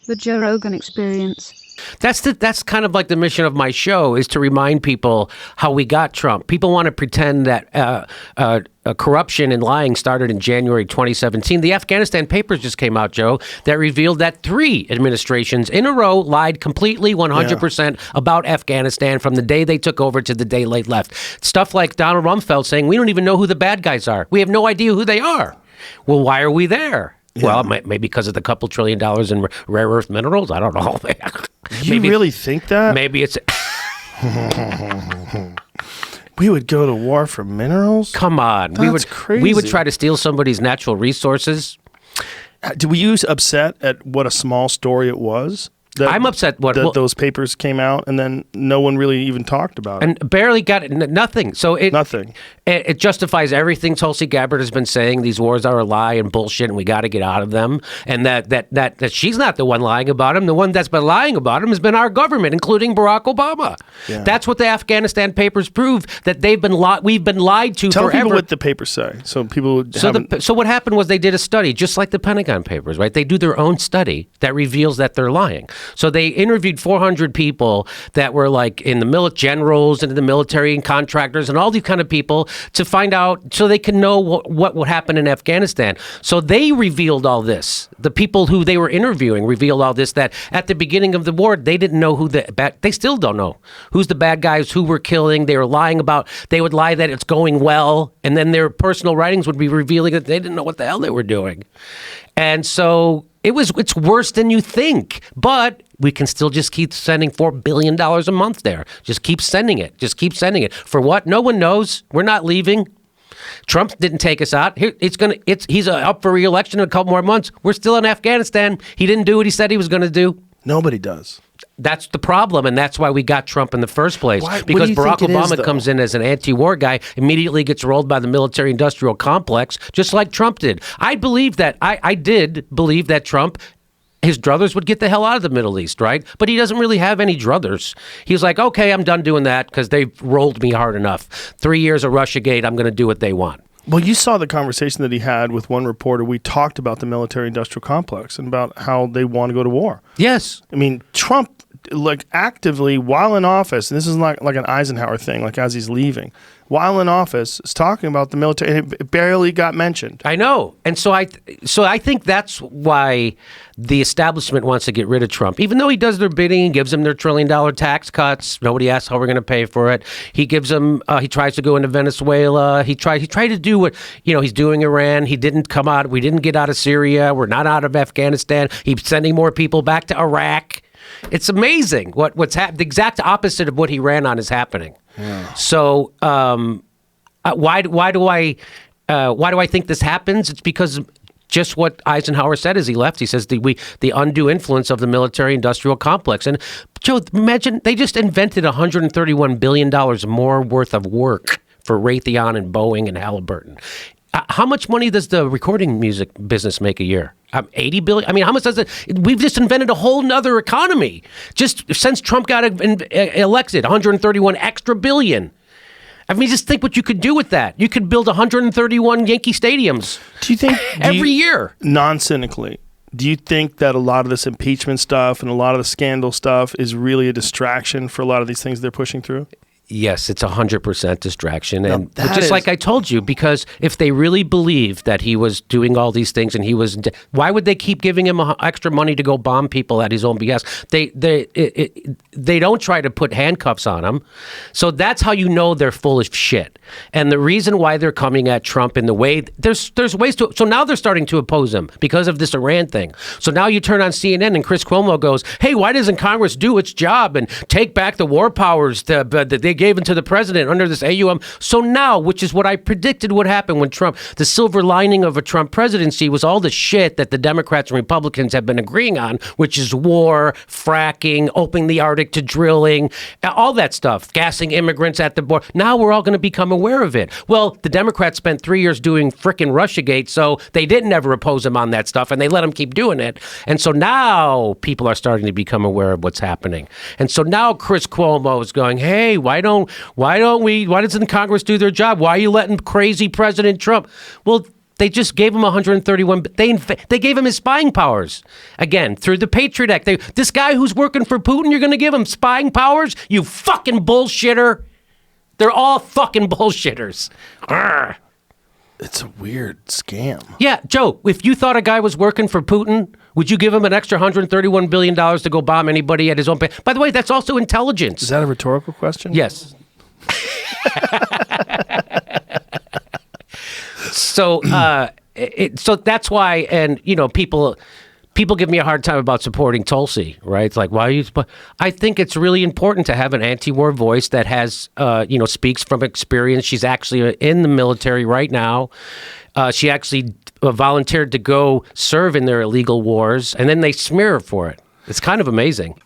The Joe Rogan Experience. That's kind of like the mission of my show, is to remind people how we got Trump. People want to pretend that corruption and lying started in January 2017. The Afghanistan papers just came out, Joe, that revealed that 3 administrations in a row lied completely 100% about Afghanistan from the day they took over to the day they left. Stuff like Donald Rumsfeld saying, we don't even know who the bad guys are. We have no idea who they are. Well, why are we there? Yeah. Well, maybe because of the couple $1 trillion in rare earth minerals. I don't know. You really think that? Maybe it's... We would go to war for minerals? Come on. That's crazy. We would try to steal somebody's natural resources. Were you upset at what a small story it was? I'm upset that those papers came out and then no one really even talked about it. And barely got it. Nothing. So Nothing. It justifies everything Tulsi Gabbard has been saying. These wars are a lie and bullshit, and we got to get out of them. And that she's not the one lying about them. The one that's been lying about them has been our government, including Barack Obama. Yeah. That's what the Afghanistan papers prove, that we've been lied to Tell forever. Tell people what the papers say. So people So what happened was they did a study, just like the Pentagon papers, right? They do their own study that reveals that they're lying. So they interviewed 400 people that were like in the generals and in the military and contractors and all these kind of people to find out, so they can know what would happen in Afghanistan. So they revealed all this. The people who they were interviewing revealed all this, that at the beginning of the war, they didn't know they still don't know who's the bad guys, who were killing. They were lying about, they would lie that it's going well, and then their personal writings would be revealing that they didn't know what the hell they were doing. And so it's worse than you think, but we can still just keep sending $4 billion a month there. Just keep sending it. For what? No one knows. We're not leaving. Trump didn't take us out. He's up for re-election in a couple more months. We're still in Afghanistan. He didn't do what he said he was going to do. Nobody does. That's the problem, and that's why we got Trump in the first place. Why? Because Barack Obama comes in as an anti-war guy, immediately gets rolled by the military-industrial complex, just like Trump did. I did believe that Trump, his druthers would get the hell out of the Middle East, right? But he doesn't really have any druthers. He's like, okay, I'm done doing that because they've rolled me hard enough. 3 years of Russiagate, I'm going to do what they want. Well, you saw the conversation that he had with one reporter. We talked about the military-industrial complex and about how they want to go to war. Yes. I mean, Trump, like, actively, while in office, and this is like an Eisenhower thing, like as he's leaving, while in office, is talking about the military, and it barely got mentioned. I know. And so I think that's why the establishment wants to get rid of Trump. Even though he does their bidding and gives them their $1 trillion tax cuts, nobody asks how we're going to pay for it. He gives them, he tries to go into Venezuela. He tried to do what, he's doing Iran. He didn't come out. We didn't get out of Syria. We're not out of Afghanistan. He's sending more people back to Iraq. It's amazing what's happening. The exact opposite of what he ran on is happening. Yeah. So why do I think this happens? It's because just what Eisenhower said as he left. He says the undue influence of the military-industrial complex. And Joe, imagine they just invented $131 billion more worth of work for Raytheon and Boeing and Halliburton. How much money does the recording music business make a year? 80 billion. I mean, how much does it? We've just invented a whole nother economy just since Trump got elected. 131 extra billion. I mean, just think what you could do with that. You could build 131 Yankee stadiums. Do you think every year? Non-cynically, do you think that a lot of this impeachment stuff and a lot of the scandal stuff is really a distraction for a lot of these things they're pushing through? Yes, it's 100% distraction. And just like I told you, because if they really believed that he was doing all these things and why would they keep giving him extra money to go bomb people at his own behest? They don't try to put handcuffs on him. So that's how you know they're full of shit. And the reason why they're coming at Trump in the way, there's ways to, so now they're starting to oppose him because of this Iran thing. So now you turn on CNN and Chris Cuomo goes, hey, why doesn't Congress do its job and take back the war powers that they gave into the president under this AUM? So now, which is what I predicted would happen when Trump, the silver lining of a Trump presidency was all the shit that the Democrats and Republicans have been agreeing on, which is war, fracking, opening the Arctic to drilling, all that stuff, gassing immigrants at the border. Now we're all going to become aware of it. Well, the Democrats spent 3 years doing frickin' Russiagate, so they didn't ever oppose him on that stuff, and they let him keep doing it. And so now people are starting to become aware of what's happening. And so now Chris Cuomo is going, hey, why doesn't Congress do their job? Why are you letting crazy President Trump? Well, They just gave him 131. They gave him his spying powers again through the Patriot Act. This guy who's working for Putin, you're going to give him spying powers? You fucking bullshitter! They're all fucking bullshitters. Arrgh. It's a weird scam. Yeah, Joe, if you thought a guy was working for Putin, would you give him an extra $131 billion to go bomb anybody at his own pay? By the way, that's also intelligence. Is that a rhetorical question? Yes. So that's why, and people give me a hard time about supporting Tulsi, right? It's like, why are you? I think it's really important to have an anti-war voice that has, speaks from experience. She's actually in the military right now. She actually volunteered to go serve in their illegal wars, and then they smear her for it. It's kind of amazing.